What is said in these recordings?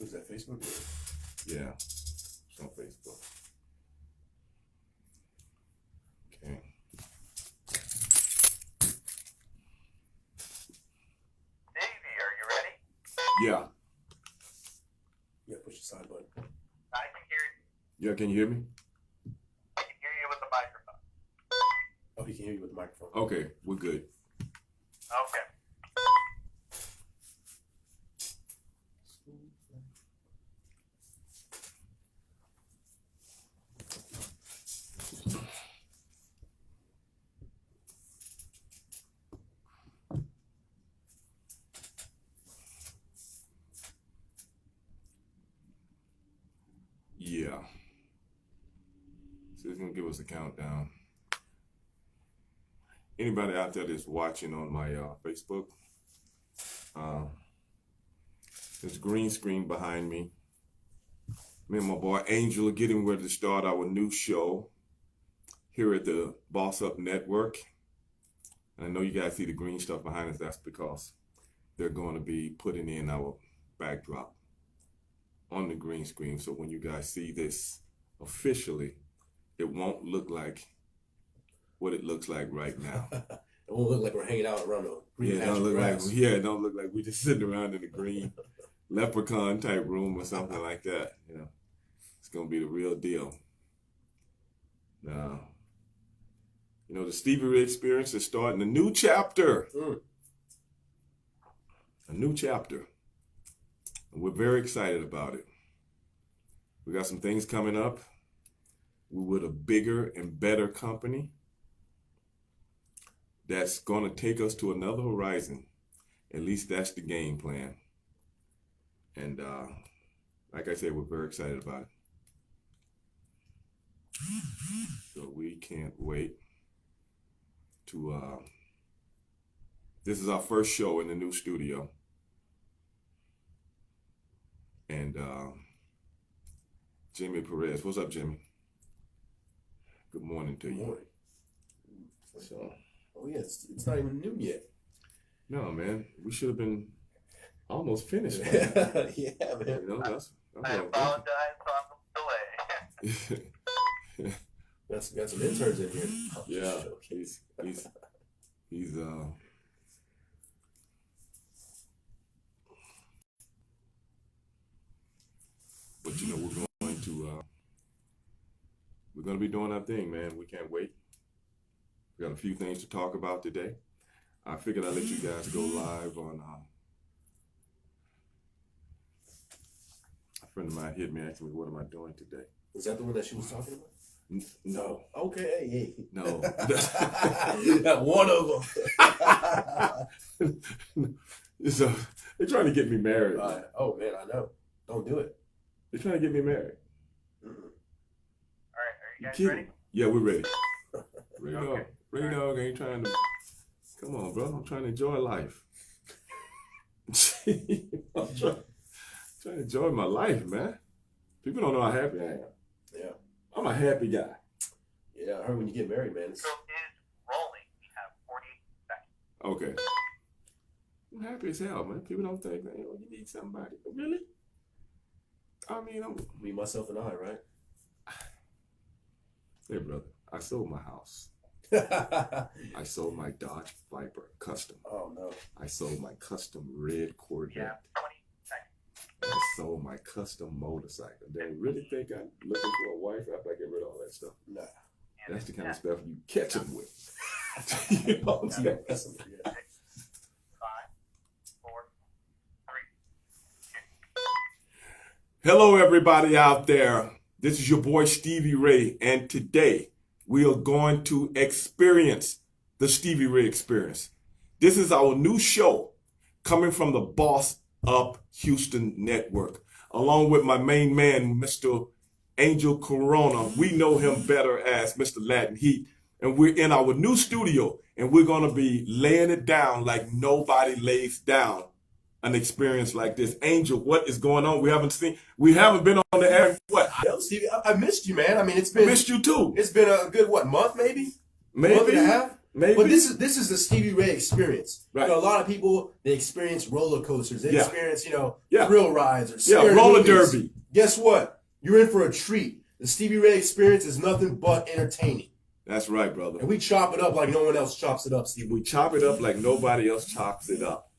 Was that Facebook? Yeah, it's on Facebook. Okay. Stevie, are you ready? Yeah. Yeah, push the side button. I can hear you. Yeah, can you hear me? I can hear you with the microphone. Oh, he can hear you with the microphone. Okay, we're good. Okay. Yeah. So it's going to give us a countdown. Anybody out there that's watching on my Facebook, there's a green screen behind me. Me and my boy Angel are getting ready to start our new show here at the Boss Up Network. And I know you guys see the green stuff behind us. That's because they're going to be putting in our backdrop on the green screen. So when you guys see this officially, it won't look like what it looks like right now. It won't look like we're hanging out around the green It don't look like we're just sitting around in the green leprechaun type room or something like that. You know, it's gonna be the real deal. Now, you know, the Stevie Ray Experience is starting a new chapter. A new chapter. And we're very excited about it. We got some things coming up. We're with a bigger and better company that's going to take us to another horizon. At least that's the game plan. And like I said, we're very excited about it. So we can't wait to, this is our first show in the new studio. And Jimmy Perez, what's up, Jimmy? Good morning to you. Good morning. So, oh yeah, it's not even noon yet. No, man, we should have been almost finished. Yeah, man. You know, that's I apologize for the delay. Got some interns in here. Yeah, he's but you know, we're going to be doing our thing, man. We can't wait. We got a few things to talk about today. I figured I'd let you guys go live on. A friend of mine hit me, asked me, "What am I doing today?" Is that the one that she was talking about? No. Okay, hey. No. One of them. So they're trying to get me married. Oh man, I know. Don't do it. They're trying to get me married. All right, are you guys ready? Yeah, we're ready. Ready to go. Okay. Ready to go. Ain't trying to. Come on, bro. I'm trying to enjoy life. I'm trying to enjoy my life, man. People don't know how happy I am. Yeah. I'm a happy guy. Yeah, I heard when you get married, man. So is rolling. We have 40 seconds. Okay. I'm happy as hell, man. People don't think, man, you need somebody. Really? I mean, Me, myself, and I, right? Hey, brother, I sold my house. I sold my Dodge Viper custom. Oh, no. I sold my custom red Corvette. Yeah, 20 seconds. I sold my custom motorcycle. They really think I'm looking for a wife after I get rid of all that stuff? Nah. That's the kind of stuff you catch them with. You know what I'm saying? Yeah. 6, 5, 4, 3, 2. Hello, everybody out there. This is your boy Stevie Ray, and today we are going to experience the Stevie Ray Experience. This is our new show coming from the Boss Up Houston Network, along with my main man, Mr. Angel Corona. We know him better as Mr. Latin Heat, and we're in our new studio, and we're going to be laying it down like nobody lays down an experience like this. Angel, what is going on? We haven't been on the air. What? Yo, Stevie, I missed you, man. I mean, I missed you too. It's been a good, month maybe? Maybe. Month and a half? Maybe. But this is the Stevie Ray experience. Right. You know, a lot of people, they experience roller coasters. They Yeah. experience, Yeah. thrill rides or Yeah, scary roller movies. derby. Guess what? You're in for a treat. The Stevie Ray experience is nothing but entertaining. That's right, brother. And we chop it up like no one else chops it up, Stevie. We chop it up like nobody else chops it up.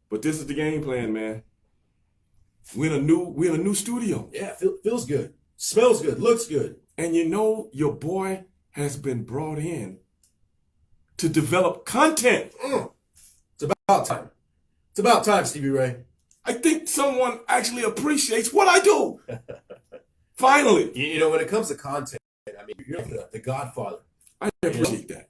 But this is the game plan, man. We're in a new studio. Yeah, feels good. Smells good. Looks good. And you know, your boy has been brought in to develop content. It's about time. It's about time, Stevie Ray. I think someone actually appreciates what I do. Finally. You know, when it comes to content, I mean, you're like the godfather. I appreciate that.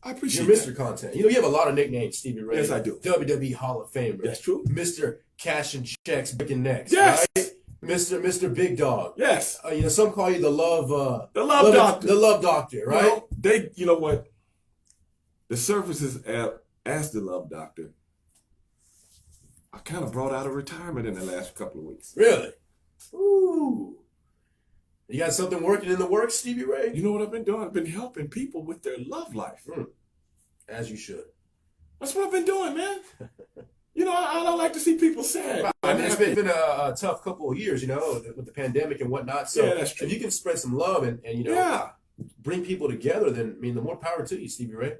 I You're appreciate Mr. that. Content. You know, you have a lot of nicknames, Stevie Ray. Yes, I do. WWE Hall of Famer. That's true. Mr. Cash and Checks, breaking necks. Yes. Right? Mr. Big Dog. Yes. You know, some call you the love Doctor. The love doctor, right? Well, you know what? The services as the love doctor, I kind of brought out of retirement in the last couple of weeks. Really? Ooh. You got something working in the works, Stevie Ray? You know what I've been doing? I've been helping people with their love life. As you should. That's what I've been doing, man. You know, I don't like to see people sad. I mean, it's been a tough couple of years, you know, with the pandemic and whatnot. So Yeah, that's true. if you can spread some love and you know, Yeah. bring people together, then, I mean, the more power to you, Stevie Ray.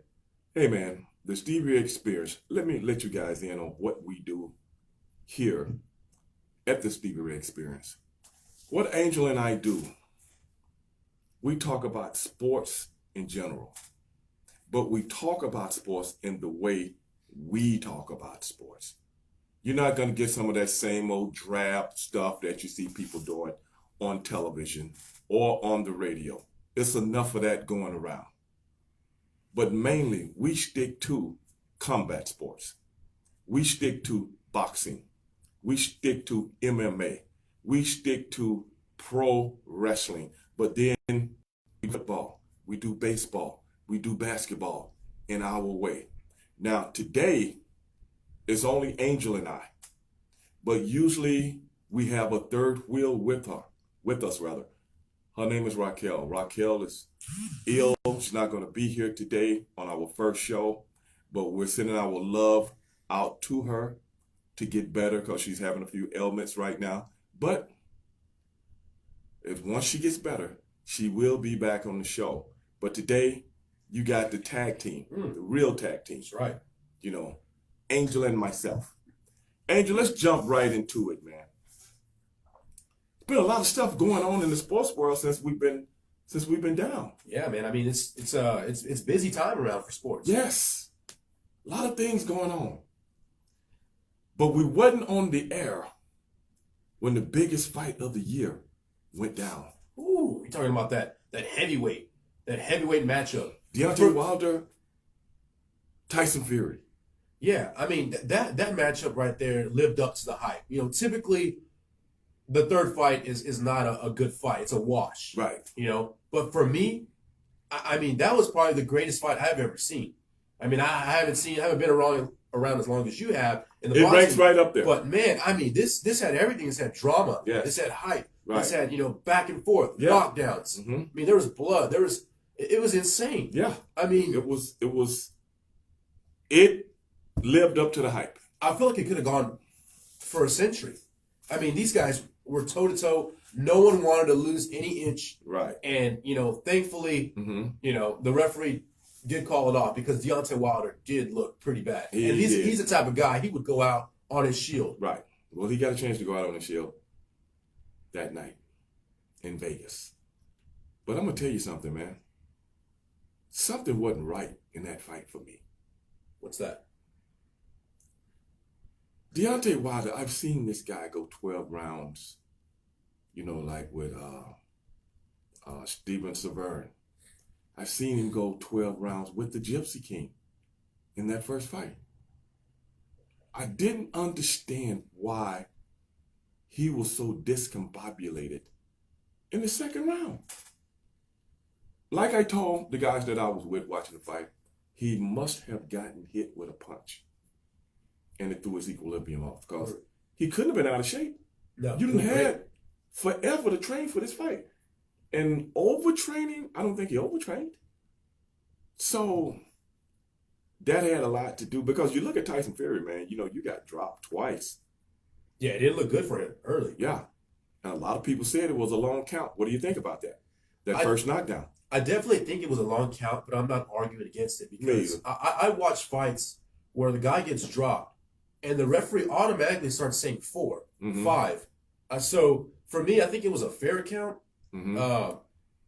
Hey, man, the Stevie experience. Let me let you guys in on what we do here at the Stevie Ray experience. What Angel and I do, we talk about sports in general, but we talk about sports in the way we talk about sports. You're not going to get some of that same old drab stuff that you see people doing on television or on the radio. It's enough of that going around. But mainly, we stick to combat sports. We stick to boxing. We stick to MMA. We stick to pro wrestling. But then we do football, we do baseball, we do basketball in our way. Now, today, it's only Angel and I. But usually, we have a third wheel with us. Her name is Raquel. Raquel is ill. She's not going to be here today on our first show, but we're sending our love out to her to get better because she's having a few ailments right now. But once she gets better, she will be back on the show. But today, you got the tag team, the real tag team. That's right. You know, Angel and myself. Angel, let's jump right into it, man. Been a lot of stuff going on in the sports world since we've been down. Yeah, man. I mean, it's busy time around for sports. Yes, a lot of things going on. But we wasn't on the air when the biggest fight of the year went down. Ooh, you're talking about that heavyweight matchup. Deontay Wilder, Tyson Fury. Yeah, I mean that matchup right there lived up to the hype. You know, typically the third fight is not a good fight. It's a wash. Right. You know, but for me, I mean that was probably the greatest fight I've ever seen. I mean, I haven't been around as long as you have. In the It boxing, ranks right up there. But man, I mean this had everything. This had drama. Yes. This had hype. Right. This had back and forth, Yeah. knockdowns. Mm-hmm. I mean there was blood. It was insane. Yeah. I mean it lived up to the hype. I feel like it could have gone for a century. I mean, these guys were toe to toe. No one wanted to lose any inch. Right. And, thankfully, the referee did call it off because Deontay Wilder did look pretty bad. He and did. he's the type of guy, he would go out on his shield. Right. Well, he got a chance to go out on the shield that night in Vegas. But I'm going to tell you something, man. Something wasn't right in that fight for me. What's that? Deontay Wilder, I've seen this guy go 12 rounds, like with Steven Severn. I've seen him go 12 rounds with the Gypsy King in that first fight. I didn't understand why he was so discombobulated in the second round. Like I told the guys that I was with watching the fight, he must have gotten hit with a punch. And it threw his equilibrium off because he couldn't have been out of shape. No. You done had forever to train for this fight. And overtraining, I don't think he overtrained. So that had a lot to do because you look at Tyson Fury, man. You know, you got dropped twice. Yeah, it didn't look good for him early. Yeah, and a lot of people said it was a long count. What do you think about that? That I- first knockdown. I definitely think it was a long count, but I'm not arguing against it because Me I watch fights where the guy gets dropped and the referee automatically starts saying 4, Mhm. 5. So for me, I think it was a fair count. Mm-hmm.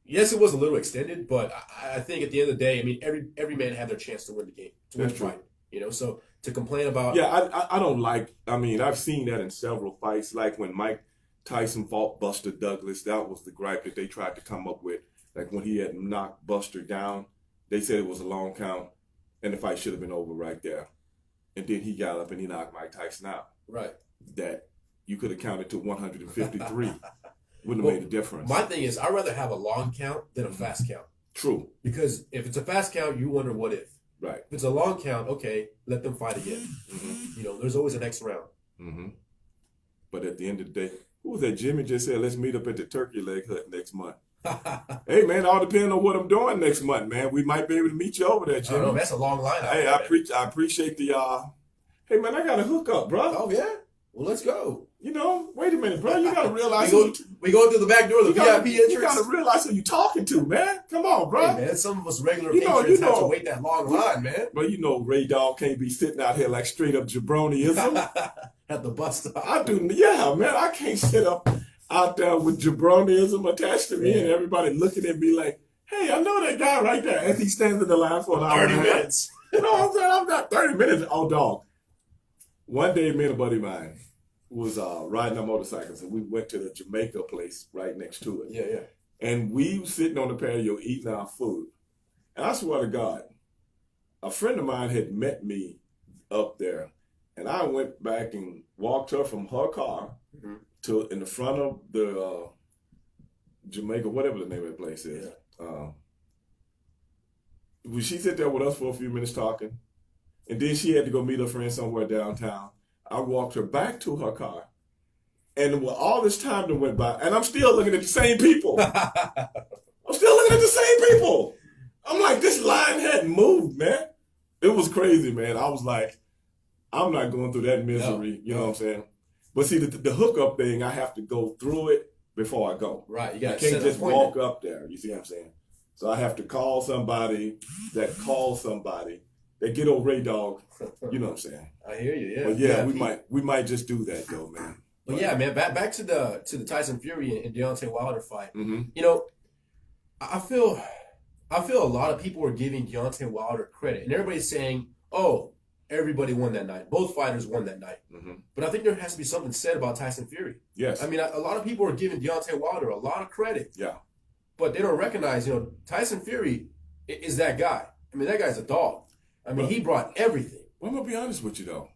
Yes, it was a little extended, but I think at the end of the day, I mean, every man had their chance to win the game, to win the That's true. fight. You know, so to complain about Yeah, I don't like. I mean, I've seen that in several fights. Like when Mike Tyson fought Buster Douglas, that was the gripe that they tried to come up with. Like when he had knocked Buster down, they said it was a long count, and the fight should have been over right there. And then he got up and he knocked Mike Tyson out. right. That you could have counted to 153. Wouldn't Well, have made a difference. My thing is, I'd rather have a long count than a fast count True. because if it's a fast count, you wonder what if. Right. If it's a long count, okay, let them fight again. Mm-hmm. You know, there's always a next round. Mm-hmm. But at the end of the day, who was that? Jimmy just said, let's meet up at the Turkey Leg Hut next month. Hey, man, all depends on what I'm doing next month, man. We might be able to meet you over there, I Jimmy. don't know, that's a long line. Hey, I appreciate the, hey, man, I got a hookup, bro. Oh, yeah? Well, let's go. You know, wait a minute, bro. You got to realize We go through the back door, the VIP entrance. you got to realize who you talking to, man. Come on, bro. Hey, man, some of us regular You know- patrons you have to know- wait that long line, man. But you know, Ray Dog can't be sitting out here like straight up jabroniism. At the bus stop. I do, yeah, man. I can't sit up out there with jabroniism attached to me and everybody looking at me like, hey, I know that guy right there as he stands in the line for an hour 30 and a half. minutes. You know what I'm saying? I'm not 30 minutes. Oh, dog. One day, me and a buddy of mine was riding our motorcycles, and we went to the Jamaica place right next to it. Yeah, yeah. And we were sitting on the patio eating our food. And I swear to God, a friend of mine had met me up there. And I went back and walked her from her car Mhm. to in the front of the Jamaica, whatever the name of the place is. She sat there with us for a few minutes talking. And then she had to go meet her friend somewhere downtown. I walked her back to her car. And all this time that went by, and I'm still looking at the same people. I'm still looking at the same people. I'm like, this line hadn't moved, man. It was crazy, man. I was like, I'm not going through that misery. You know what I'm saying? But see, the hookup thing, I have to go through it before I go. Right. You I got can't just walk up there. You see what I'm saying? So I have to call somebody that calls somebody that get old Ray Dog. You know what I'm saying? I hear you. Yeah. But yeah, Yeah, we might just do that though, man. But yeah, man. Back to the Tyson Fury and Deontay Wilder fight. Mm-hmm. You know, I feel a lot of people are giving Deontay Wilder credit, and everybody's saying, "Oh, everybody won that night. Both fighters won that night." Mm-hmm. But I think there has to be something said about Tyson Fury. Yes. I mean, a lot of people are giving Deontay Wilder a lot of credit. Yeah. But they don't recognize, you know, Tyson Fury is that guy. I mean, that guy's a dog. I mean, he brought everything. Well, I'm gonna be honest with you though.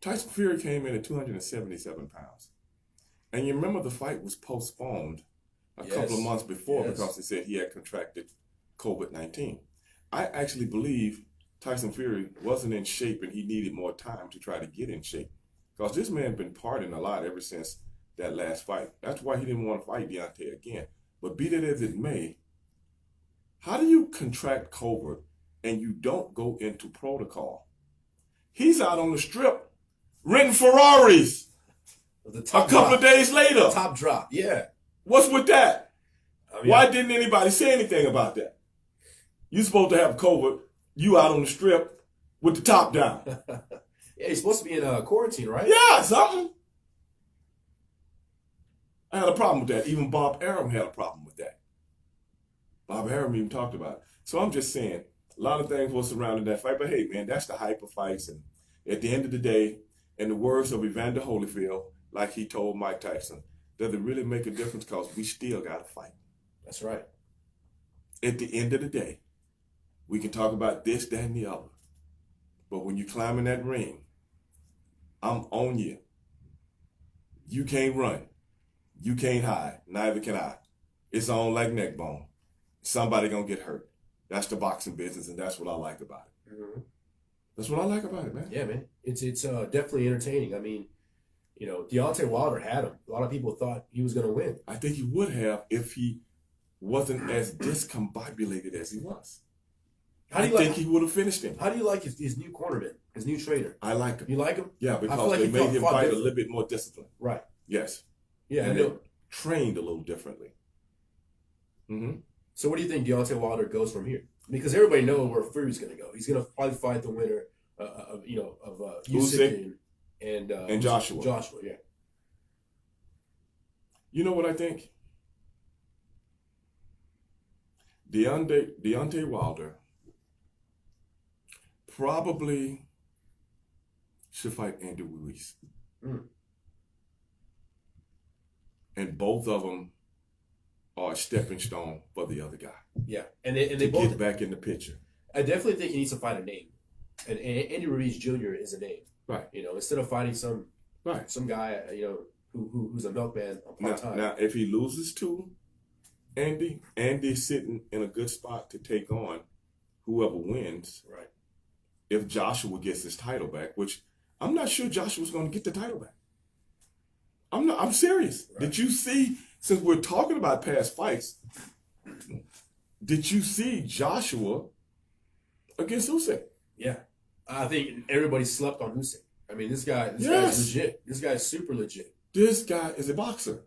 Tyson Fury came in at 277 pounds. And you remember the fight was postponed a couple of months before because they said he had contracted COVID-19. I actually believe Tyson Fury wasn't in shape and he needed more time to try to get in shape. Because this man been partying a lot ever since that last fight. That's why he didn't want to fight Deontay again. But be that as it may, how do you contract COVID and you don't go into protocol? He's out on the strip renting Ferraris The a top couple of drop. days later. Top drop, yeah. What's with that? I mean, Why didn't anybody say anything about that? You supposed to have COVID, you out on the strip with the top down. Yeah, he's supposed to be in quarantine, right? Yeah, something. I had a problem with that. Even Bob Arum had a problem with that. Bob Arum even talked about it. So I'm just saying, a lot of things were surrounding that fight. But hey, man, that's the hype of fights. And at the end of the day, in the words of Evander Holyfield, like he told Mike Tyson, does it really make a difference? Because we still got to fight. That's right. At the end of the day, we can talk about this, that, and the other. But when you climb in that ring, I'm on you. You can't run. You can't hide. Neither can I. It's on like neck bone. Somebody gonna get hurt. That's the boxing business, and that's what I like about it. Mm-hmm. That's what I like about it, man. Yeah, man. It's definitely entertaining. I mean, you know, Deontay Wilder had him. A lot of people thought he was going to win. I think he would have if he wasn't as discombobulated as he was. I think he would have finished him. How do you like his new cornerman, his new trainer? I like him. You like him? Yeah, I feel because like they he made him fought fight a different. little bit more disciplined. Right. Yes. Yeah, I And know. they trained a little differently. Mm-hmm. So where do you think Deontay Wilder goes from here? Because everybody knows where Fury's going to go. He's going to probably fight the winner of Usyk and Joshua. Joshua, yeah. You know what I think? Deontay Wilder probably should fight Andy Ruiz. Mm. And both of them are a stepping stone for the other guy. Yeah, and they To both get back in the picture. I definitely think he needs to find a name, and Andy Ruiz Jr. is a name. Right. You know, instead of fighting some guy, who's a milkman on part time. Now, if he loses to Andy's sitting in a good spot to take on whoever wins. Right. If Joshua gets his title back, which I'm not sure Joshua's going to get the title back. I'm serious. Right. Did you see, since we're talking about past fights, did you see Joshua against Usyk? Yeah, I think everybody slept on Usyk. I mean, this guy's legit. This guy's super legit. This guy is a boxer.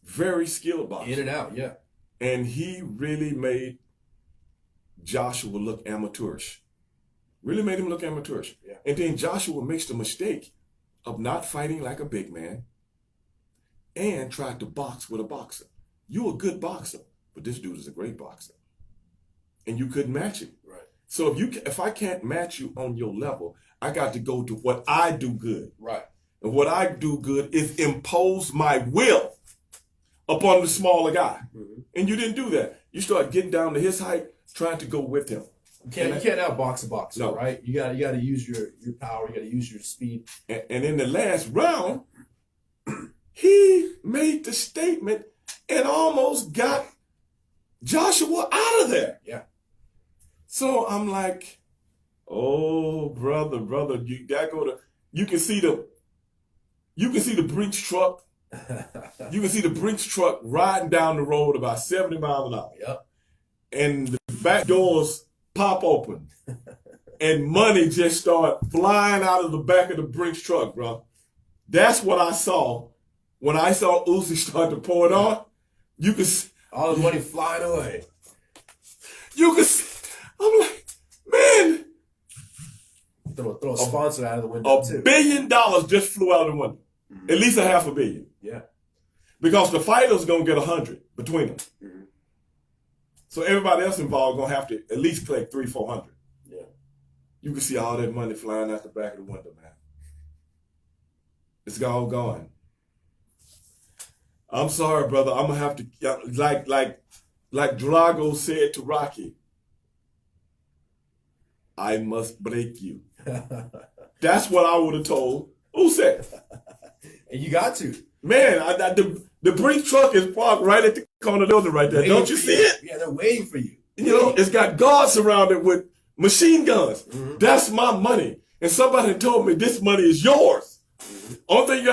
Very skilled boxer. In and out, yeah. And he really made Joshua look amateurish. Really made him look amateurish. Yeah. And then Joshua makes the mistake of not fighting like a big man and tried to box with a boxer. You're a good boxer, but this dude is a great boxer. And you couldn't match him. Right. So if I can't match you on your level, I got to go to what I do good. Right. And what I do good is impose my will upon the smaller guy. Mm-hmm. And you didn't do that. You start getting down to his height, trying to go with him. You can't outbox a boxer, No. right? You got to use your power. You got to use your speed. And in the last round, he made the statement and almost got Joshua out of there. Yeah. So I'm like, oh, brother, you got to go to. You can see the Brinks truck. You can see the Brinks truck riding down the road about 70 miles an hour. Yep. And the back doors pop open. And money just start flying out of the back of the Brinks truck, bro. That's what I saw when I saw Uzi start to pour it on. You could all the money flying away. You could. I'm like, man. Throw a sponsor out of the window too. $1 billion just flew out of the window. Mm-hmm. At least $500 million. Yeah. Because the fighter's gonna get 100 between them. Mm-hmm. So everybody else involved gonna have to at least collect 300-400. Yeah. You can see all that money flying out the back of the window, man. It's all gone. I'm sorry, brother. I'm gonna have to like Drago said to Rocky. I must break you. That's what I would have told Usyk. And you got to. Man, the Brinks truck is parked right at the corner of the building right there. Waiting Don't you see it? Yeah, they're waiting for you. You know, it's got guards surrounded with machine guns. Mm-hmm. That's my money. And somebody told me this money is yours. Mm-hmm. Only thing you